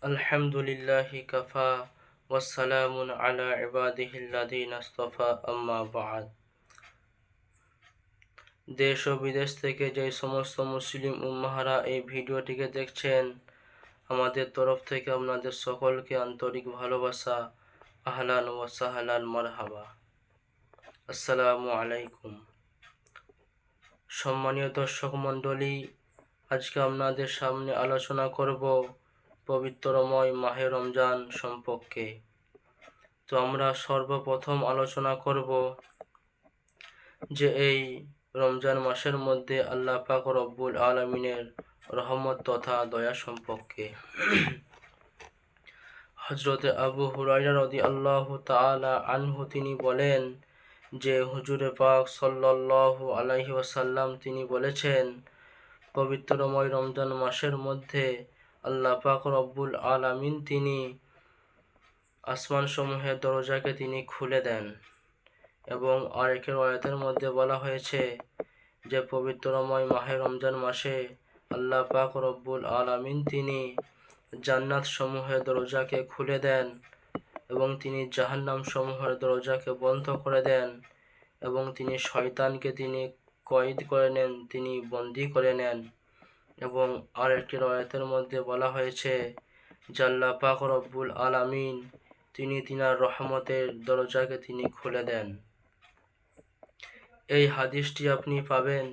আলহামদুলিল্লাহি কাফা ওয়াসসালামুন আলা ইবাদিহিল্লাযীনা ইসতাফা আম্মা বা'দ। দেশ ও বিদেশ থেকে যে সমস্ত মুসলিম উম্মাহারা এই ভিডিওটিকে দেখছেন, আমাদের তরফ থেকে আপনাদের সকলকে আন্তরিক ভালোবাসা, আহলান ওয়া সাহলান, মারহাবা। আসসালামু আলাইকুম। সম্মানীয় দর্শক মণ্ডলী, আজকে আপনাদের সামনে আলোচনা করব পবিত্রময় মাহে রমজান সম্পর্কে। তো আমরা সর্বপ্রথম আলোচনা করব যে এই রমজান মাসের মধ্যে আল্লাহ পাক রব্বুল আলামিনের রহমত তথা দয়া সম্পর্কে। হযরতে আবু হুরায়রা রাদিয়াল্লাহু তাআলা আনহু তিনি বলেন যে হুজুরে পাক সাল্লাল্লাহু আলাইহি ওয়াসাল্লাম তিনি বলেছেন, পবিত্রময় রমজান মাসের মধ্যে আল্লাহ পাক রব্বুল আলামিন তিনি আসমান সমূহের দরজাকে তিনি খুলে দেন। এবং আরেকের আয়াতের মধ্যে বলা হয়েছে যে পবিত্রময় মাহে রমজান মাসে আল্লাহ পাক রব্বুল আলামিন তিনি জান্নাত সমূহের দরজাকে খুলে দেন এবং তিনি জাহান্নাম সমূহের দরজাকে বন্ধ করে দেন এবং তিনি শয়তানকে তিনি কয়েদ করে নেন, তিনি বন্দী করে নেন। এবং আরেকটি আয়াতের মধ্যে বলা হয়েছে যে আল্লাহ পাক রব্বুল আলামিন তিনি তিনার রহমতের দরজাকে তিনি খুলে দেন। এই হাদিসটি আপনি পাবেন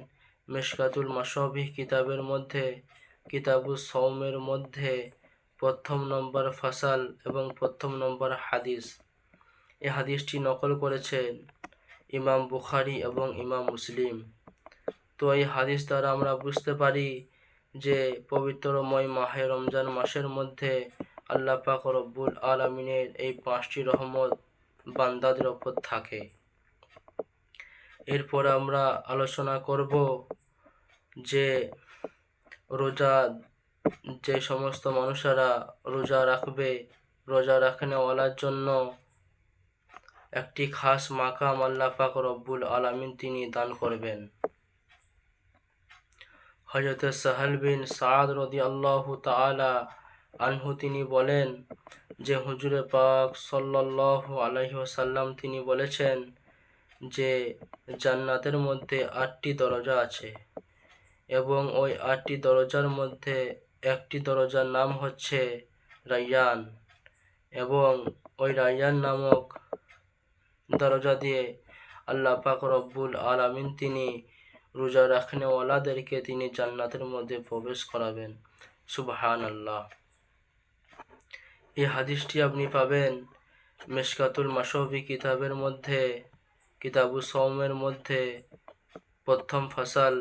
মিশকাতুল মাসাবিহ কিতাবের মধ্যে, কিতাবুস সাওমের মধ্যে প্রথম নম্বর ফাসাল এবং প্রথম নম্বর হাদিস। এই হাদিসটি নকল করেছেন ইমাম বুখারী এবং ইমাম মুসলিম। তো এই হাদিস দ্বারা আমরা বুঝতে পারি যে পবিত্রময় মাহে রমজান মাসের মধ্যে আল্লাহ পাক রব্বুল আলামিনের এই 5টি রহমত বান্দাদের ওপর থাকে। এরপর আমরা আলোচনা করব যে রোজা, যে সমস্ত মানুষেরা রোজা রাখবে, রোজা রাখনেওয়ালার জন্য একটি খাস মাকাম আল্লাহ পাক রব্বুল আলামিন তিনি দান করবেন। হযরত সাহল বিন সাদ রাদিয়াল্লাহু তাআলা আনহু তিনি বলেন যে হুজুরে পাক সাল্লাল্লাহু আলাইহি ওয়াসাল্লাম তিনি বলেছেন যে জান্নাতের মধ্যে 8টি দরজা আছে এবং ওই 8টি দরজার মধ্যে একটি দরজার নাম হচ্ছে রায়্যান, এবং ওই রায়্যান নামক দরজা দিয়ে আল্লাহ পাক রব্বুল আলামিন তিনি রোজা রাখনেওয়ালাদেরকে তিনি জান্নাতের মধ্যে প্রবেশ করাবেন। সুবহানাল্লাহ। এই হাদিসটি আপনি পাবেন মিশকাতুল মাসাবিহ কিতাবের মধ্যে, কিতাবুস সাওমের মধ্যে প্রথম ফাসাল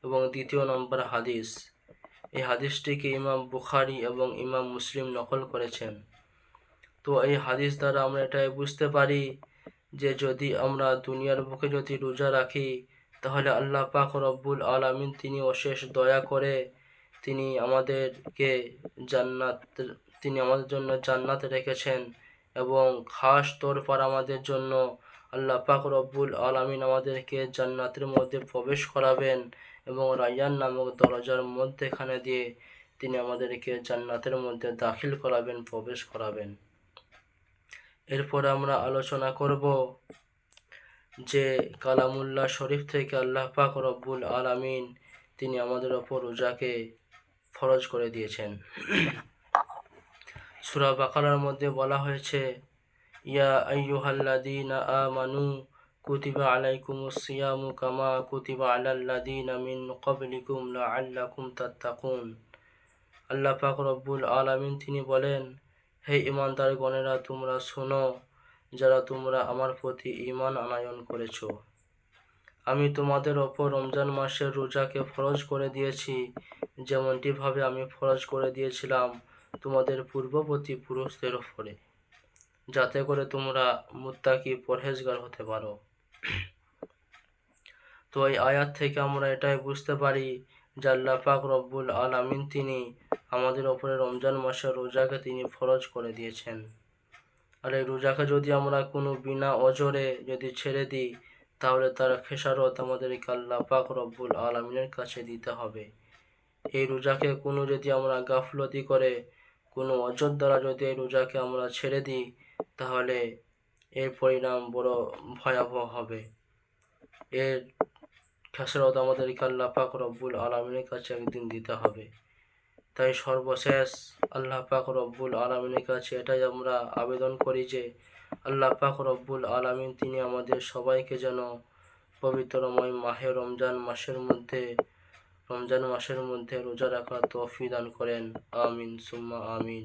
এবং দ্বিতীয় নম্বর হাদিস। এই হাদিসটিকে ইমাম বুখারী এবং ইমাম মুসলিম নকল করেছেন। তো এই হাদিস দ্বারা আমরা এটাই বুঝতে পারি যে যদি আমরা দুনিয়ার বুকে যদি রোজা রাখি, তাহলে আল্লাহ পাক রব্বুল আলামিন তিনি অশেষ দয়া করে তিনি আমাদেরকে জান্নাত, তিনি আমাদের জন্য জান্নাত রেখেছেন এবং খাস তৌর পর আমাদের জন্য আল্লাহ পাক রব্বুল আলামিন আমাদেরকে জান্নাতের মধ্যে প্রবেশ করাবেন এবং রায়্যান নামক দরজার মধ্যেখানে দিয়ে তিনি আমাদেরকে জান্নাতের মধ্যে দাখিল করাবেন, প্রবেশ করাবেন। এরপর আমরা আলোচনা করব যে কালামুল্লাহ শরীফ থেকে আল্লাহ পাক রব্বুল আলামিন তিনি আমাদের ওপর রোজাকে ফরজ করে দিয়েছেন। সূরা বাকারার মধ্যে বলা হয়েছে, ইয়া আইয়ুহাল্লাযীনা আমানু কুতিবা আলাইকুমুস সিয়ামু কামা কুতিবা আলাল্লাযীনা মিন ক্বাবলিকুম লাআল্লাকুম তাত্তাকুন। আল্লাহ পাক রব্বুল আলামিন তিনি বলেন, হে ঈমানদারগণেরা তোমরা শোনো, যারা তোমরা আমার প্রতি ঈমান আনয়ন করেছো। আমি তোমাদের ওপর রমজান মাসের রোজাকে ফরজ করে দিয়েছি, যেমনটিভাবে আমি ফরজ করে দিয়েছিলাম তোমাদের পূর্ববর্তী পুরুষদের ওপরে, যাতে করে তোমরা মুত্তাকি পরহেজগার হতে পারো। তো এই আয়াত থেকে আমরা এটাই বুঝতে পারি যে আল্লাহ পাক রব্বুল আলামিন তিনি আমাদের ওপরে রমজান মাসের রোজাকে তিনি ফরজ করে দিয়েছেন। আর এই রোজাকে যদি আমরা কোনো বিনা অজরে যদি ছেড়ে দিই, তাহলে তার খেসারত আমাদেরকে আল্লাহ পাক রব্বুল আলামিনের কাছে দিতে হবে। এই রোজাকে কোনো যদি আমরা গাফলতি করে কোনো অজর দ্বারা যদি এই রোজাকে আমরা ছেড়ে দিই, তাহলে এর পরিণাম বড় ভয়াবহ হবে। এর খেসারত আমাদেরকে আল্লাহ পাক রব্বুল আলামিনের কাছে একদিন দিতে হবে। তাই সর্বশেষ আল্লাহ পাক রব্বুল আলামিনের কাছে এটাই আমরা আবেদন করি যে আল্লাহ পাক রব্বুল আলামিন তিনি আমাদের সবাইকে যেন পবিত্রময় মাহে রমজান মাসের মধ্যে রোজা রাখার তৌফিক দান করেন। আমিন সুম্মা আমিন।